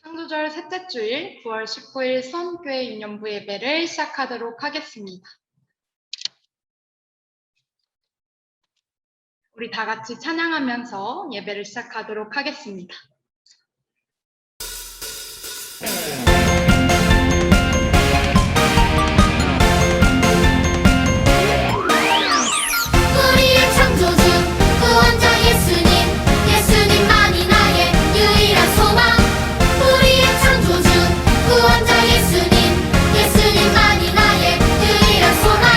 창조절 셋째 주일 9월 19일 수원교회 유년부 예배를 시작하도록 하겠습니다. 우리 다 같이 찬양하면서 예배를 시작하도록 하겠습니다. 우리의 창조주 구원자 예수님, 예수님만이 나의 유일한 소망. 우리의 창조주 구원자 예수님, 예수님만이 나의 유일한 소망.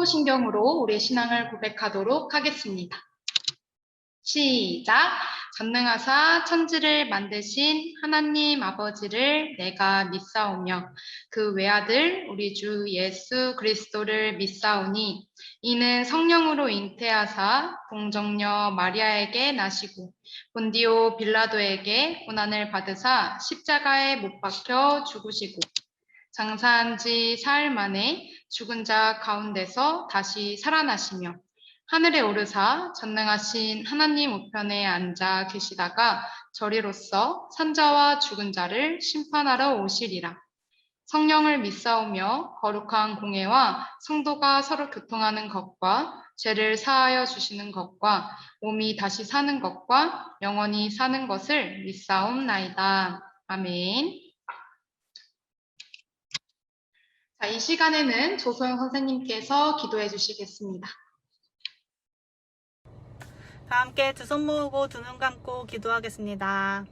사도신경으로 우리의 신앙을 고백하도록 하겠습니다. 시작! 전능하사 천지를 만드신 하나님 아버지를 내가 믿사오며 그 외아들 우리 주 예수 그리스도를 믿사오니 이는 성령으로 잉태하사 동정녀 마리아에게 나시고 본디오 빌라도에게 고난을 받으사 십자가에 못 박혀 죽으시고 장사한 지 사흘 만에 죽은 자 가운데서 다시 살아나시며 하늘에 오르사 전능하신 하나님 우편에 앉아 계시다가 저리로서 산자와 죽은 자를 심판하러 오시리라. 성령을 믿사오며 거룩한 공회와 성도가 서로 교통하는 것과 죄를 사하여 주시는 것과 몸이 다시 사는 것과 영원히 사는 것을 믿사옵나이다. 아멘. 자, 이 시간에는 조소영 선생님께서 기도해 주시겠습니다. 다 함께 두 손 모으고 두 눈 감고 기도하겠습니다.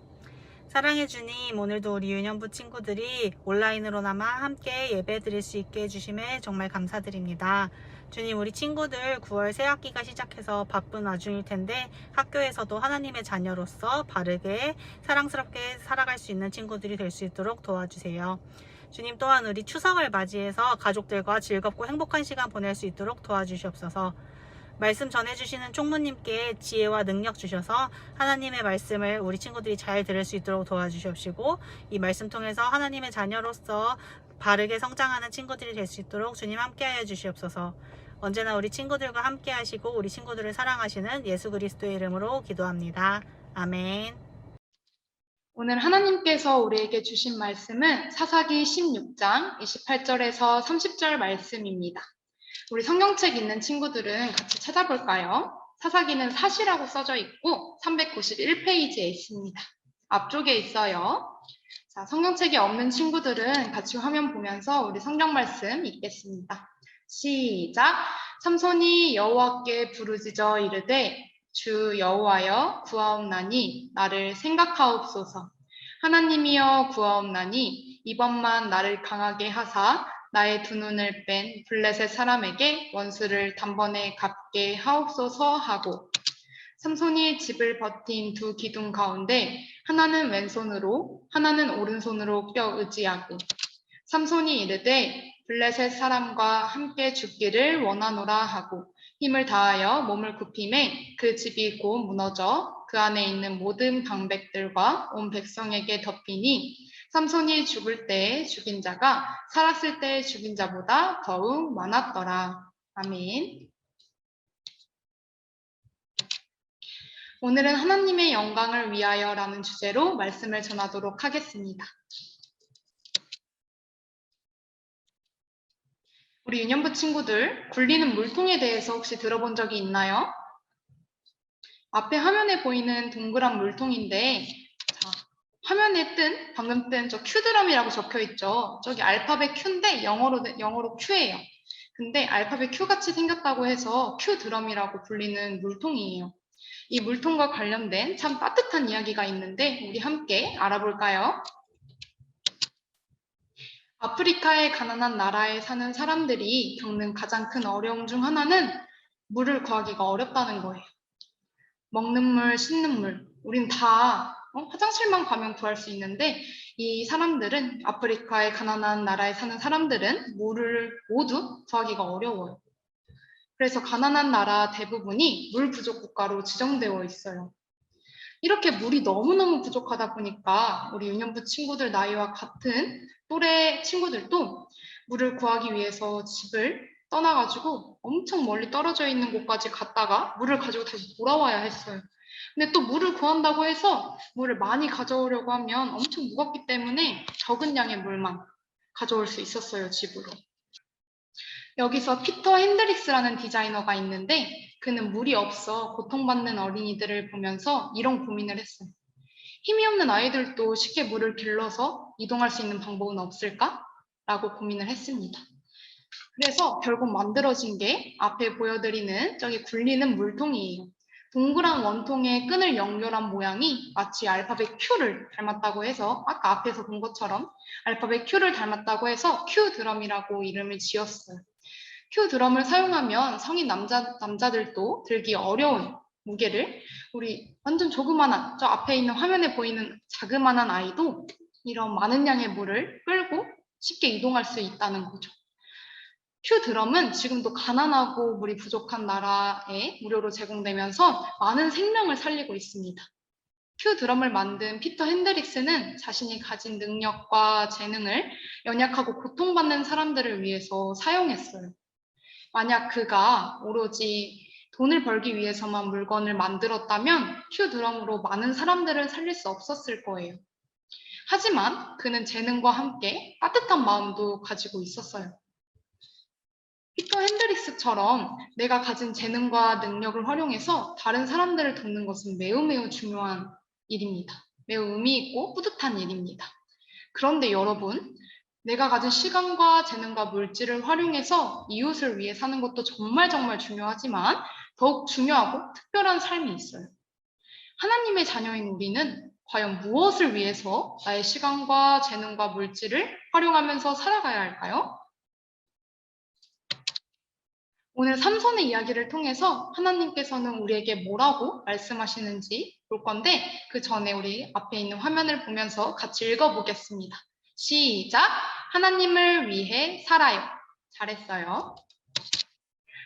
사랑해 주님, 오늘도 우리 유년부 친구들이 온라인으로나마 함께 예배 드릴 수 있게 해주심에 정말 감사드립니다. 주님, 우리 친구들 9월 새학기가 시작해서 바쁜 와중일 텐데 학교에서도 하나님의 자녀로서 바르게 사랑스럽게 살아갈 수 있는 친구들이 될 수 있도록 도와주세요. 주님, 또한 우리 추석을 맞이해서 가족들과 즐겁고 행복한 시간 보낼 수 있도록 도와주시옵소서. 말씀 전해주시는 총무님께 지혜와 능력 주셔서 하나님의 말씀을 우리 친구들이 잘 들을 수 있도록 도와주시옵시고 이 말씀 통해서 하나님의 자녀로서 바르게 성장하는 친구들이 될 수 있도록 주님 함께하여 주시옵소서. 언제나 우리 친구들과 함께 하시고 우리 친구들을 사랑하시는 예수 그리스도의 이름으로 기도합니다. 아멘. 오늘 하나님께서 우리에게 주신 말씀은 사사기 16장 28절에서 30절 말씀입니다. 우리 성경책 있는 친구들은 같이 찾아볼까요? 사사기는 사시라고 써져 있고 391페이지에 있습니다. 앞쪽에 있어요. 자, 성경책이 없는 친구들은 같이 화면 보면서 우리 성경 말씀 읽겠습니다. 시작! 삼손이 여호와께 부르짖어 이르되 주 여호와여 구하옵나니 나를 생각하옵소서. 하나님이여 구하옵나니 이번만 나를 강하게 하사 나의 두 눈을 뺀 블레셋 사람에게 원수를 단번에 갚게 하옵소서 하고 삼손이 집을 버틴 두 기둥 가운데 하나는 왼손으로 하나는 오른손으로 껴 의지하고 삼손이 이르되 블레셋 사람과 함께 죽기를 원하노라 하고 힘을 다하여 몸을 굽힘에 그 집이 곧 무너져 그 안에 있는 모든 방백들과 온 백성에게 덮이니 삼손이 죽을 때에 죽인 자가 살았을 때에 죽인 자보다 더욱 많았더라. 아멘. 오늘은 하나님의 영광을 위하여라는 주제로 말씀을 전하도록 하겠습니다. 우리 유년부 친구들, 굴리는 물통에 대해서 혹시 들어본 적이 있나요? 앞에 화면에 보이는 동그란 물통인데 자, 화면에 방금 뜬 저 Q드럼이라고 적혀 있죠. 저기 알파벳 Q인데 영어로 Q예요. 근데 알파벳 Q같이 생겼다고 해서 Q드럼이라고 불리는 물통이에요. 이 물통과 관련된 참 따뜻한 이야기가 있는데 우리 함께 알아볼까요? 아프리카의 가난한 나라에 사는 사람들이 겪는 가장 큰 어려움 중 하나는 물을 구하기가 어렵다는 거예요. 먹는 물, 씻는 물, 우린 다 화장실만 가면 구할 수 있는데 이 사람들은 아프리카의 가난한 나라에 사는 사람들은 물을 모두 구하기가 어려워요. 그래서 가난한 나라 대부분이 물 부족 국가로 지정되어 있어요. 이렇게 물이 너무너무 부족하다 보니까 우리 유년부 친구들 나이와 같은 또래 친구들도 물을 구하기 위해서 집을 떠나가지고 엄청 멀리 떨어져 있는 곳까지 갔다가 물을 가지고 다시 돌아와야 했어요. 근데 또 물을 구한다고 해서 물을 많이 가져오려고 하면 엄청 무겁기 때문에 적은 양의 물만 가져올 수 있었어요, 집으로. 여기서 피터 핸드릭스라는 디자이너가 있는데 그는 물이 없어 고통받는 어린이들을 보면서 이런 고민을 했어요. 힘이 없는 아이들도 쉽게 물을 길러서 이동할 수 있는 방법은 없을까? 라고 고민을 했습니다. 그래서 결국 만들어진 게 앞에 보여드리는 저기 굴리는 물통이에요. 동그란 원통에 끈을 연결한 모양이 마치 알파벳 Q를 닮았다고 해서 아까 앞에서 본 것처럼 알파벳 Q를 닮았다고 해서 Q드럼이라고 이름을 지었어요. 큐 드럼을 사용하면 성인 남자들도 들기 어려운 무게를 우리 완전 조그만한 저 앞에 있는 화면에 보이는 자그만한 아이도 이런 많은 양의 물을 끌고 쉽게 이동할 수 있다는 거죠. 큐 드럼은 지금도 가난하고 물이 부족한 나라에 무료로 제공되면서 많은 생명을 살리고 있습니다. 큐 드럼을 만든 피터 핸드릭스는 자신이 가진 능력과 재능을 연약하고 고통받는 사람들을 위해서 사용했어요. 만약 그가 오로지 돈을 벌기 위해서만 물건을 만들었다면 큐 드럼으로 많은 사람들을 살릴 수 없었을 거예요. 하지만 그는 재능과 함께 따뜻한 마음도 가지고 있었어요. 피터 핸드릭스처럼 내가 가진 재능과 능력을 활용해서 다른 사람들을 돕는 것은 매우 중요한 일입니다. 매우 의미 있고 뿌듯한 일입니다. 그런데 여러분, 내가 가진 시간과 재능과 물질을 활용해서 이웃을 위해 사는 것도 정말 중요하지만 더욱 중요하고 특별한 삶이 있어요. 하나님의 자녀인 우리는 과연 무엇을 위해서 나의 시간과 재능과 물질을 활용하면서 살아가야 할까요? 오늘 삼손의 이야기를 통해서 하나님께서는 우리에게 뭐라고 말씀하시는지 볼 건데 그 전에 우리 앞에 있는 화면을 보면서 같이 읽어보겠습니다. 시작! 하나님을 위해 살아요. 잘했어요.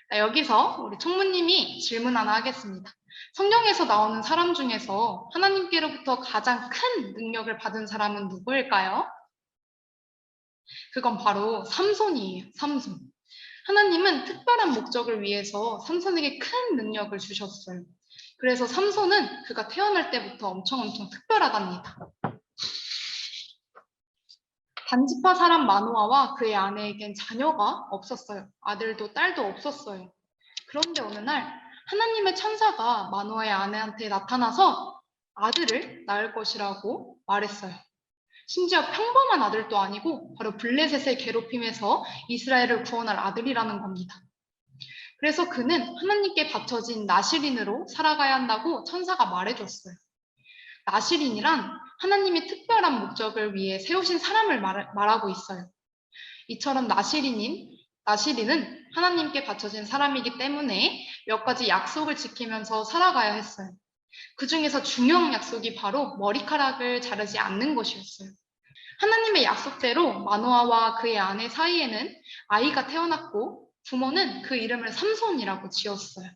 자, 여기서 우리 총무님이 질문 하나 하겠습니다. 성경에서 나오는 사람 중에서 하나님께로부터 가장 큰 능력을 받은 사람은 누구일까요? 그건 바로 삼손이에요. 삼손. 하나님은 특별한 목적을 위해서 삼손에게 큰 능력을 주셨어요. 그래서 삼손은 그가 태어날 때부터 엄청 특별하답니다. 반지파 사람 마노아와 그의 아내에겐 자녀가 없었어요. 아들도 딸도 없었어요. 그런데 어느 날 하나님의 천사가 마노아의 아내한테 나타나서 아들을 낳을 것이라고 말했어요. 심지어 평범한 아들도 아니고 바로 블레셋의 괴롭힘에서 이스라엘을 구원할 아들이라는 겁니다. 그래서 그는 하나님께 바쳐진 나시린으로 살아가야 한다고 천사가 말해줬어요. 나시린이란 하나님이 특별한 목적을 위해 세우신 사람을 말하고 있어요. 이처럼 나시린은 하나님께 바쳐진 사람이기 때문에 몇 가지 약속을 지키면서 살아가야 했어요. 그 중에서 중요한 약속이 바로 머리카락을 자르지 않는 것이었어요. 하나님의 약속대로 마노아와 그의 아내 사이에는 아이가 태어났고 부모는 그 이름을 삼손이라고 지었어요.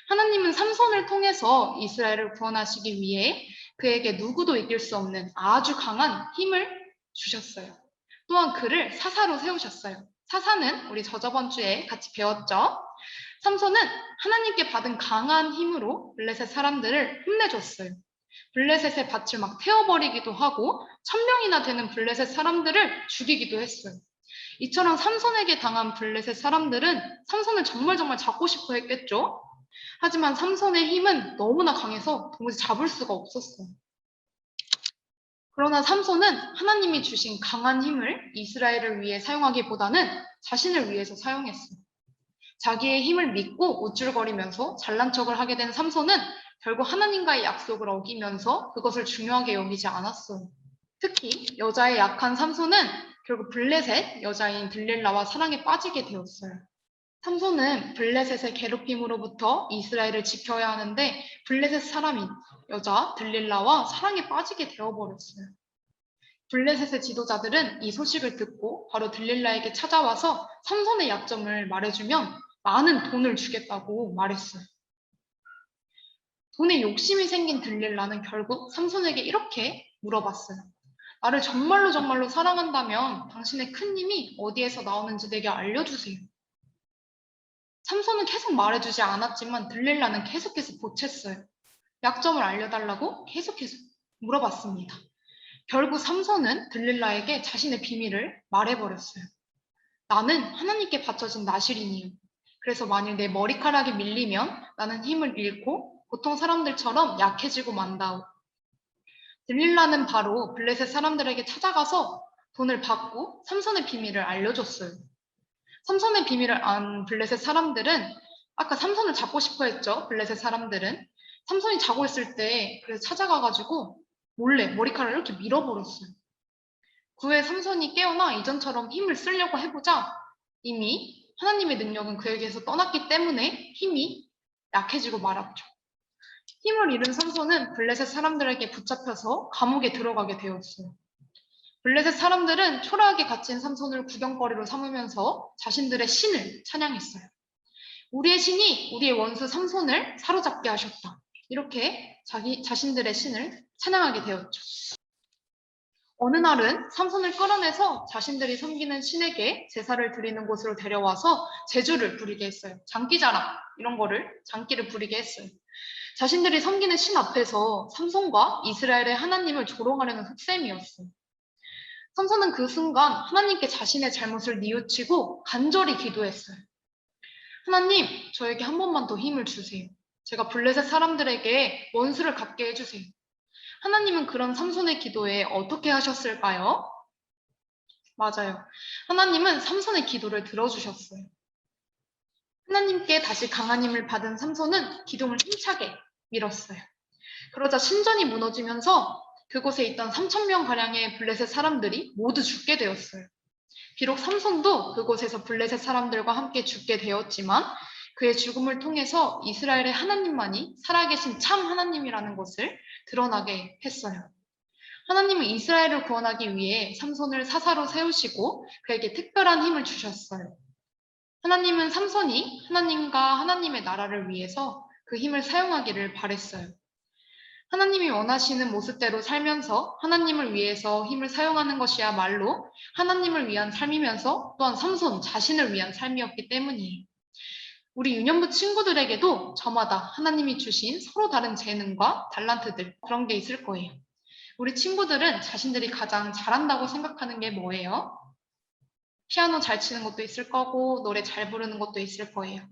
하나님은 삼손을 통해서 이스라엘을 구원하시기 위해 그에게 누구도 이길 수 없는 아주 강한 힘을 주셨어요. 또한 그를 사사로 세우셨어요. 사사는 우리 저번 주에 같이 배웠죠. 삼손은 하나님께 받은 강한 힘으로 블레셋 사람들을 혼내줬어요. 블레셋의 밭을 막 태워버리기도 하고 1000명이나 되는 블레셋 사람들을 죽이기도 했어요. 이처럼 삼손에게 당한 블레셋 사람들은 삼손을 정말 잡고 싶어 했겠죠. 하지만 삼손의 힘은 너무나 강해서 도무지 잡을 수가 없었어요. 그러나 삼손은 하나님이 주신 강한 힘을 이스라엘을 위해 사용하기보다는 자신을 위해서 사용했어요. 자기의 힘을 믿고 우쭐거리면서 잘난 척을 하게 된 삼손은 결국 하나님과의 약속을 어기면서 그것을 중요하게 여기지 않았어요. 특히 여자의 약한 삼손은 결국 블레셋 여자인 들릴라와 사랑에 빠지게 되었어요. 삼손은 블레셋의 괴롭힘으로부터 이스라엘을 지켜야 하는데 블레셋 사람인 여자 들릴라와 사랑에 빠지게 되어버렸어요. 블레셋의 지도자들은 이 소식을 듣고 바로 들릴라에게 찾아와서 삼손의 약점을 말해주면 많은 돈을 주겠다고 말했어요. 돈에 욕심이 생긴 들릴라는 결국 삼손에게 이렇게 물어봤어요. 나를 정말로 사랑한다면 당신의 큰 힘이 어디에서 나오는지 내게 알려주세요. 삼손은 계속 말해주지 않았지만 들릴라는 계속해서 보챘어요. 약점을 알려달라고 계속해서 물어봤습니다. 결국 삼손은 들릴라에게 자신의 비밀을 말해버렸어요. 나는 하나님께 바쳐진 나시린이요. 그래서 만일 내 머리카락이 밀리면 나는 힘을 잃고 보통 사람들처럼 약해지고 만다오. 들릴라는 바로 블레셋 사람들에게 찾아가서 돈을 받고 삼손의 비밀을 알려줬어요. 삼손의 비밀을 안 블레셋 사람들은 아까 삼손을 잡고 싶어 했죠. 블레셋 사람들은 삼손이 자고 있을 때 그래서 찾아가가지고 몰래 머리카락을 이렇게 밀어버렸어요. 그 후에 삼손이 깨어나 이전처럼 힘을 쓰려고 해보자 이미 하나님의 능력은 그에게서 떠났기 때문에 힘이 약해지고 말았죠. 힘을 잃은 삼손은 블레셋 사람들에게 붙잡혀서 감옥에 들어가게 되었어요. 블레셋 사람들은 초라하게 갇힌 삼손을 구경거리로 삼으면서 자신들의 신을 찬양했어요. 우리의 신이 우리의 원수 삼손을 사로잡게 하셨다. 이렇게 자신들의 신을 찬양하게 되었죠. 어느 날은 삼손을 끌어내서 자신들이 섬기는 신에게 제사를 드리는 곳으로 데려와서 제주를 부리게 했어요. 장기자랑 이런 거를 장기를 부리게 했어요. 자신들이 섬기는 신 앞에서 삼손과 이스라엘의 하나님을 조롱하려는 흑셈이었어요. 삼손은 그 순간 하나님께 자신의 잘못을 뉘우치고 간절히 기도했어요. 하나님, 저에게 한 번만 더 힘을 주세요. 제가 블레셋 사람들에게 원수를 갚게 해주세요. 하나님은 그런 삼손의 기도에 어떻게 하셨을까요? 맞아요. 하나님은 삼손의 기도를 들어주셨어요. 하나님께 다시 강한 힘을 받은 삼손은 기둥을 힘차게 밀었어요. 그러자 신전이 무너지면서 그곳에 있던 3,000명가량의 블레셋 사람들이 모두 죽게 되었어요. 비록 삼손도 그곳에서 블레셋 사람들과 함께 죽게 되었지만 그의 죽음을 통해서 이스라엘의 하나님만이 살아계신 참 하나님이라는 것을 드러나게 했어요. 하나님은 이스라엘을 구원하기 위해 삼손을 사사로 세우시고 그에게 특별한 힘을 주셨어요. 하나님은 삼손이 하나님과 하나님의 나라를 위해서 그 힘을 사용하기를 바랬어요. 하나님이 원하시는 모습대로 살면서 하나님을 위해서 힘을 사용하는 것이야말로 하나님을 위한 삶이면서 또한 삼손 자신을 위한 삶이었기 때문이에요. 우리 유년부 친구들에게도 저마다 하나님이 주신 서로 다른 재능과 달란트들 그런 게 있을 거예요. 우리 친구들은 자신들이 가장 잘한다고 생각하는 게 뭐예요? 피아노 잘 치는 것도 있을 거고 노래 잘 부르는 것도 있을 거예요.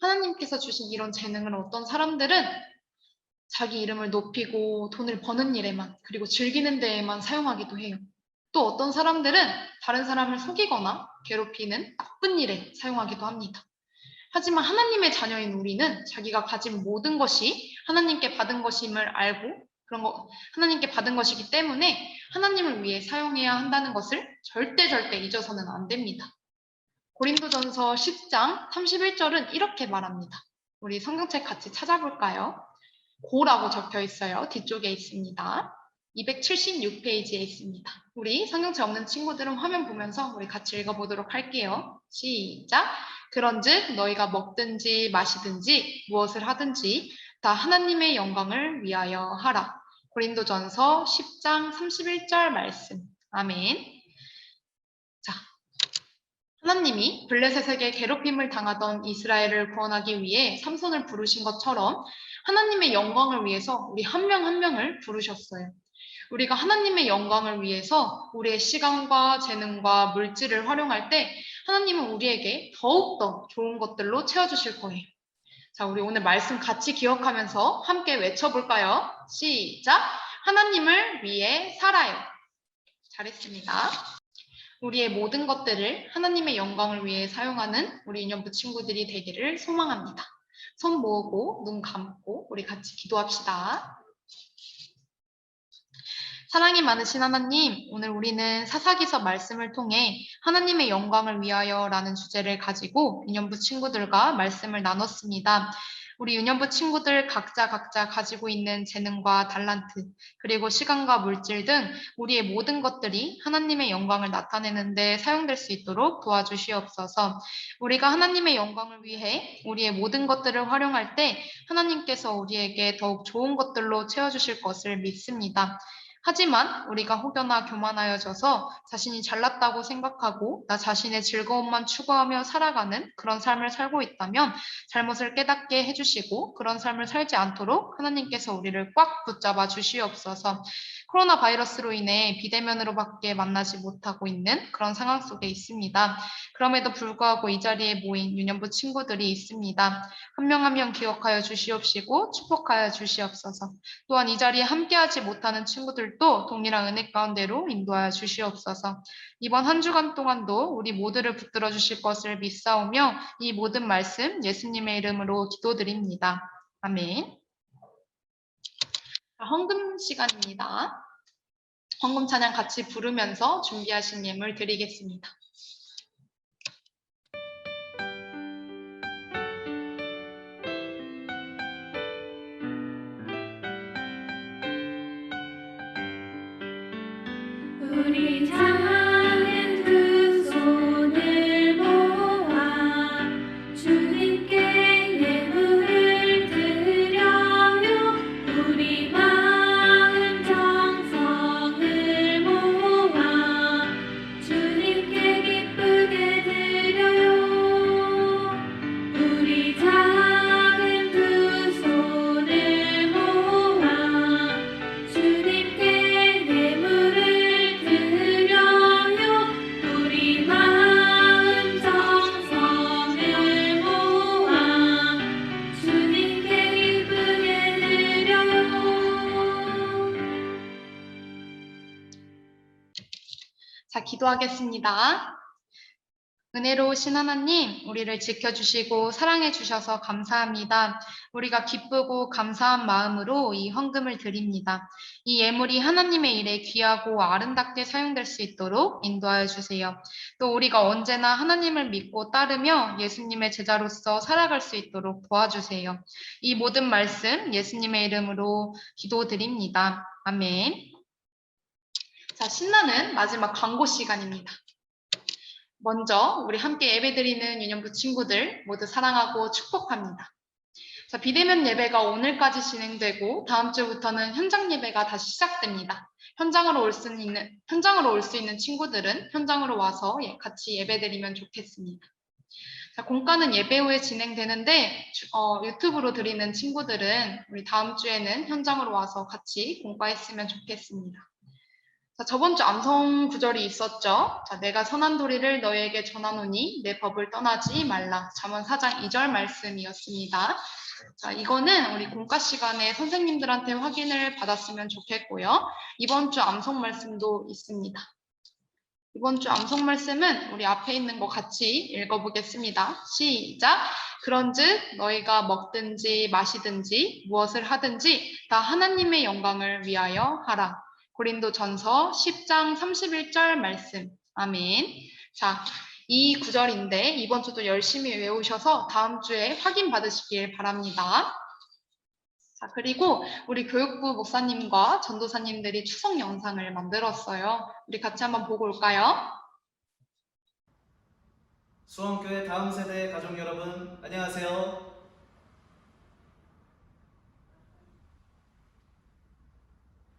하나님께서 주신 이런 재능을 어떤 사람들은 자기 이름을 높이고 돈을 버는 일에만 그리고 즐기는 데에만 사용하기도 해요. 또 어떤 사람들은 다른 사람을 속이거나 괴롭히는 나쁜 일에 사용하기도 합니다. 하지만 하나님의 자녀인 우리는 자기가 가진 모든 것이 하나님께 받은 것임을 알고 하나님께 받은 것이기 때문에 하나님을 위해 사용해야 한다는 것을 절대 잊어서는 안 됩니다. 고린도전서 10장 31절은 이렇게 말합니다. 우리 성경책 같이 찾아볼까요? 고라고 적혀 있어요. 뒤쪽에 있습니다. 276페이지에 있습니다. 우리 성경책 없는 친구들은 화면 보면서 우리 같이 읽어보도록 할게요. 시작! 그런즉 너희가 먹든지 마시든지 무엇을 하든지 다 하나님의 영광을 위하여 하라. 고린도전서 10장 31절 말씀. 아멘. 자, 하나님이 블레셋에게 괴롭힘을 당하던 이스라엘을 구원하기 위해 삼손을 부르신 것처럼 하나님의 영광을 위해서 우리 한 명 한 명을 부르셨어요. 우리가 하나님의 영광을 위해서 우리의 시간과 재능과 물질을 활용할 때 하나님은 우리에게 더욱더 좋은 것들로 채워주실 거예요. 자, 우리 오늘 말씀 같이 기억하면서 함께 외쳐볼까요? 시작! 하나님을 위해 살아요. 잘했습니다. 우리의 모든 것들을 하나님의 영광을 위해 사용하는 우리 유년부 친구들이 되기를 소망합니다. 손 모으고 눈 감고 우리 같이 기도합시다. 사랑이 많으신 하나님, 오늘 우리는 사사기서 말씀을 통해 하나님의 영광을 위하여 라는 주제를 가지고 유년부 친구들과 말씀을 나눴습니다. 우리 유년부 친구들 각자 가지고 있는 재능과 달란트, 그리고 시간과 물질 등 우리의 모든 것들이 하나님의 영광을 나타내는 데 사용될 수 있도록 도와주시옵소서. 우리가 하나님의 영광을 위해 우리의 모든 것들을 활용할 때 하나님께서 우리에게 더욱 좋은 것들로 채워주실 것을 믿습니다. 하지만 우리가 혹여나 교만하여져서 자신이 잘났다고 생각하고 나 자신의 즐거움만 추구하며 살아가는 그런 삶을 살고 있다면 잘못을 깨닫게 해주시고 그런 삶을 살지 않도록 하나님께서 우리를 꽉 붙잡아 주시옵소서. 코로나 바이러스로 인해 비대면으로밖에 만나지 못하고 있는 그런 상황 속에 있습니다. 그럼에도 불구하고 이 자리에 모인 유년부 친구들이 있습니다. 한 명 한 명 기억하여 주시옵시고 축복하여 주시옵소서. 또한 이 자리에 함께하지 못하는 친구들도 동일한 은혜 가운데로 인도하여 주시옵소서. 이번 한 주간 동안도 우리 모두를 붙들어 주실 것을 믿사오며 이 모든 말씀 예수님의 이름으로 기도드립니다. 아멘. 헌금 시간입니다. 헌금 찬양 같이 부르면서 준비하신 예물 드리겠습니다. 우리 작은 두 손을 모아 주님께 예물을 드려요. 우리 마음 정성을 모아 주님께 기쁘게 드려요. 우리 작은 두 손을 모아 주님께 예물을 드려요. 우리 마음 정성을 모아 주님께 기쁘게 드려요. 자, 기도하겠습니다. 은혜로우신 하나님, 우리를 지켜주시고 사랑해주셔서 감사합니다. 우리가 기쁘고 감사한 마음으로 이 헌금을 드립니다. 이 예물이 하나님의 일에 귀하고 아름답게 사용될 수 있도록 인도하여 주세요. 또 우리가 언제나 하나님을 믿고 따르며 예수님의 제자로서 살아갈 수 있도록 도와주세요. 이 모든 말씀 예수님의 이름으로 기도드립니다. 아멘. 자, 신나는 마지막 광고 시간입니다. 먼저 우리 함께 예배드리는 유년부 친구들 모두 사랑하고 축복합니다. 자, 비대면 예배가 오늘까지 진행되고 다음 주부터는 현장 예배가 다시 시작됩니다. 현장으로 올 수 있는 친구들은 현장으로 와서 같이 예배드리면 좋겠습니다. 자, 공과는 예배 후에 진행되는데 유튜브로 드리는 친구들은 우리 다음 주에는 현장으로 와서 같이 공과했으면 좋겠습니다. 자, 저번 주 암송 구절이 있었죠. 자, 내가 선한 도리를 너희에게 전하노니 내 법을 떠나지 말라. 잠언 4장 2절 말씀이었습니다. 자, 이거는 우리 공과 시간에 선생님들한테 확인을 받았으면 좋겠고요. 이번 주 암송 말씀도 있습니다. 이번 주 암송 말씀은 우리 앞에 있는 거 같이 읽어보겠습니다. 시작! 그런즉 너희가 먹든지 마시든지 무엇을 하든지 다 하나님의 영광을 위하여 하라. 고린도전서 10장 31절 말씀. 아멘. 자, 이 구절인데 이번 주도 열심히 외우셔서 다음 주에 확인 받으시길 바랍니다. 자, 그리고 우리 교육부 목사님과 전도사님들이 추석 영상을 만들었어요. 우리 같이 한번 보고 올까요? 수원교회 다음 세대 가족 여러분, 안녕하세요.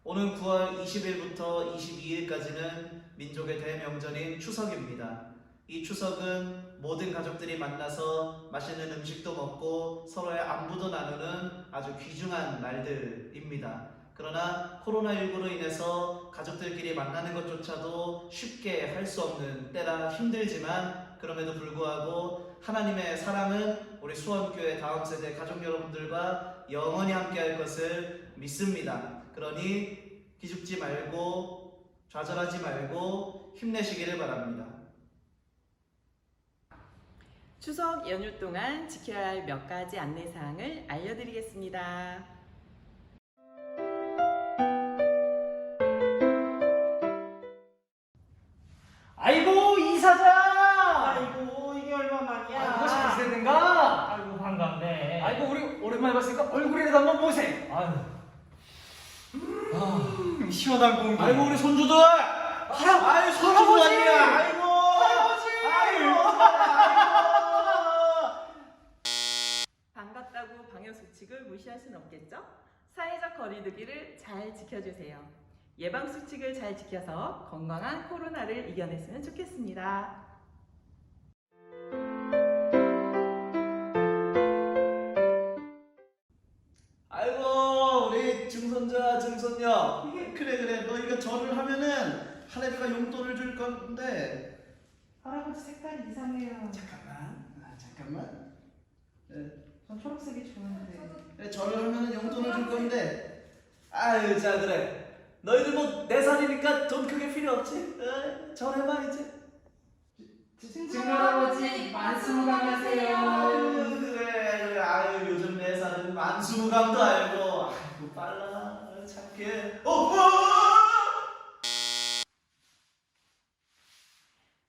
오는 9월 20일부터 22일까지는 민족의 대명절인 추석입니다. 이 추석은 모든 가족들이 만나서 맛있는 음식도 먹고 서로의 안부도 나누는 아주 귀중한 날들입니다. 그러나 코로나19로 인해서 가족들끼리 만나는 것조차도 쉽게 할 수 없는 때라 힘들지만 그럼에도 불구하고 하나님의 사랑은 우리 수원교회 다음 세대 가족 여러분들과 영원히 함께할 것을 믿습니다. 그러니 기죽지 말고 좌절하지 말고 힘내시기를 바랍니다. 추석 연휴 동안 지켜야 할 몇 가지 안내사항을 알려드리겠습니다. 아이고 이사장! 아이고 이게 얼마만이야? 아이고 잘 지내는가? 아이고 반갑네. 아이고 우리 오랜만에 봤으니까 얼굴이라도 한번 보세. 아유. 시원한 공기. 아이고 우리 손주들. 아이 손주들 할아버지! 아니야. 아이고 할아버지! 반갑다고 방역수칙을 무시할 순 없겠죠? 사회적 거리두기를 잘 지켜주세요. 예방수칙을 잘 지켜서 건강한 코로나를 이겨냈으면 좋겠습니다. 아이고 우리 증손자 증손녀, 그래 너희가 절을 하면은 할애비가 용돈을 줄 건데. 할아버지 색깔이 이상해요. 잠깐만. 전 초록색이 좋은데. 네, 절을 하면은 용돈을 줄 건데. 아유, 자 그래. 너희들 뭐 4살이니까 돈 크게 필요 없지? 절해봐 이제. 증할아버지 만수무강하세요. 아유, 그래. 아유, 요즘 4살은 만수무강도 알고. 아이고 빨라. 착해.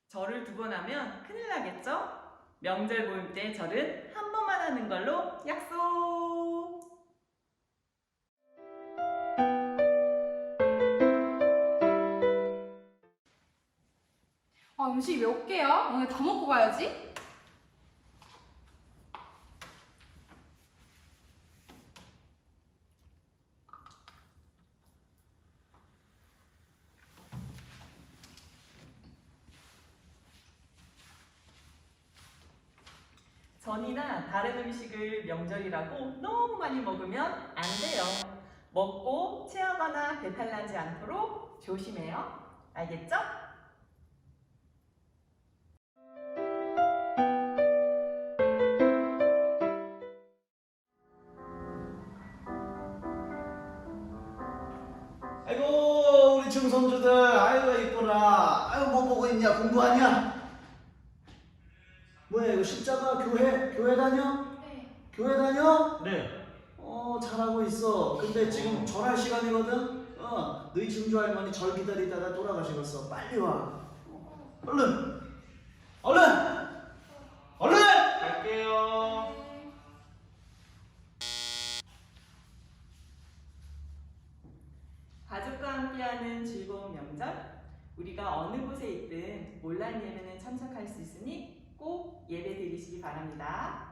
절을 2번 하면 큰일 나겠죠? 명절 모임 때 절은 한 번만 하는 걸로 약속! 음식이 몇 개야? 오늘 다 먹고 가야지. 전이나 다른 음식을 명절이라고 너무 많이 먹으면 안 돼요. 먹고 체하거나 배탈 나지 않도록 조심해요. 알겠죠? 아이고 우리 증손주들, 아이고 이뻐라. 아이고 뭐 보고 있냐? 공부하냐? 뭐야 이거 십자가 교회 다녀? 네. 교회 다녀? 네. 잘하고 있어. 근데 지금 절할 시간이거든. 너희 증조 할머니 절 기다리다가 돌아가시겠어. 빨리 와. 얼른 갈게요. 가족과 함께하는 즐거운 명절, 우리가 어느 곳에 있든 온라인 예배는 참석할 수 있으니 꼭 예배 드리시기 바랍니다.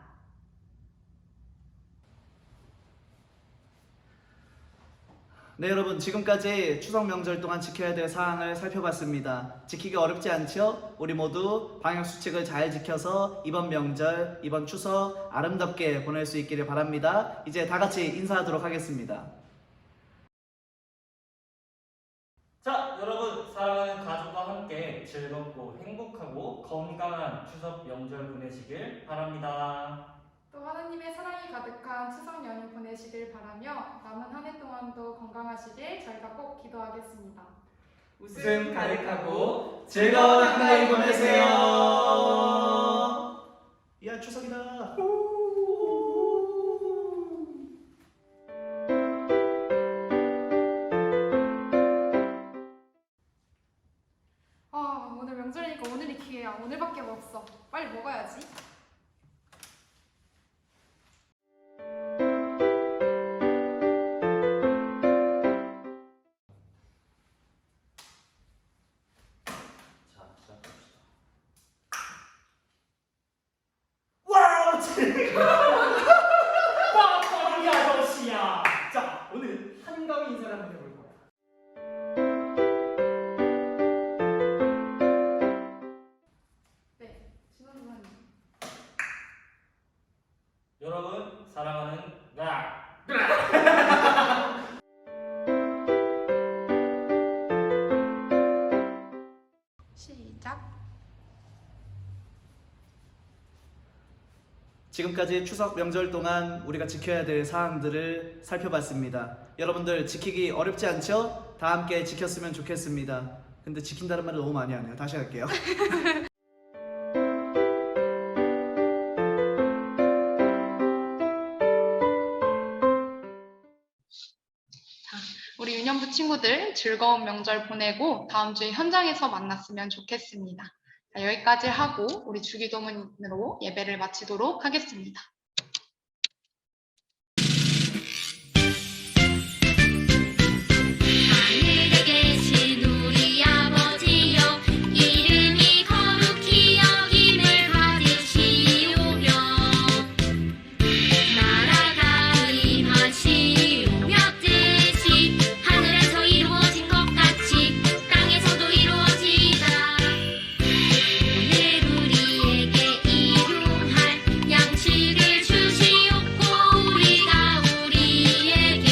네 여러분, 지금까지 추석 명절 동안 지켜야 될 사항을 살펴봤습니다. 지키기 어렵지 않죠? 우리 모두 방역수칙을 잘 지켜서 이번 명절, 이번 추석 아름답게 보낼 수 있기를 바랍니다. 이제 다 같이 인사하도록 하겠습니다. 자, 여러분, 사랑하는 가족과 함께 즐겁고 행복하고 건강한 추석 명절 보내시길 바랍니다. 또 하나님의 사랑이 가득한 추석 연휴 보내시길 바라며 남은 한 해 동안도 건강하시길 저희가 꼭 기도하겠습니다. 웃음 가득하고 즐거운 한가위 보내세요. 야, 추석이다. 오늘 명절이니까 오늘이 기회야. 오늘밖에 없어. 빨리 먹어야지. 자, 시작합시다. 와우! 빡빡이 아저씨야! 자, 오늘 한가위 인사를 한번 해볼 거야. 네, 진원주만님. 여러분, 사랑하는 나. 시작. 지금까지 추석 명절 동안 우리가 지켜야 될 사항들을 살펴봤습니다. 여러분들 지키기 어렵지 않죠? 다 함께 지켰으면 좋겠습니다. 근데 지킨다는 말을 너무 많이 하네요. 다시 할게요. 우리 유년부 친구들 즐거운 명절 보내고 다음 주에 현장에서 만났으면 좋겠습니다. 자, 여기까지 하고 우리 주기도문으로 예배를 마치도록 하겠습니다. 하늘에 계신 우리 아버지여 이름이 거룩히 여김을 받으시오며 나라가 임하시오며 뜻이 하늘에서 이루어진 것 같이 땅에서도 이루어지이다. 오늘 우리에게 일용할 양식을 주시옵고 우리가 우리에게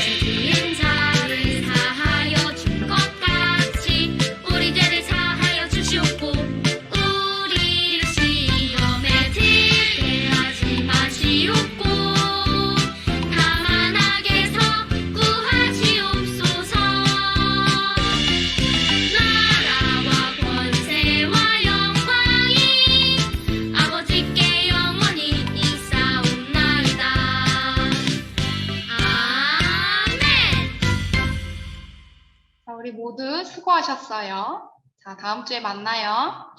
지은 자를 사하여 준 것 같이 우리 죄를 사하여 주시옵고 우리를 시험에 들게 하지 마시옵고 다만 악에서 구하시옵소서. 나라와 권세와 영광이 아버지께 영원히 있사옵나이다. 아멘. 자, 우리 모두 수고하셨어요. 자, 다음 주에 만나요.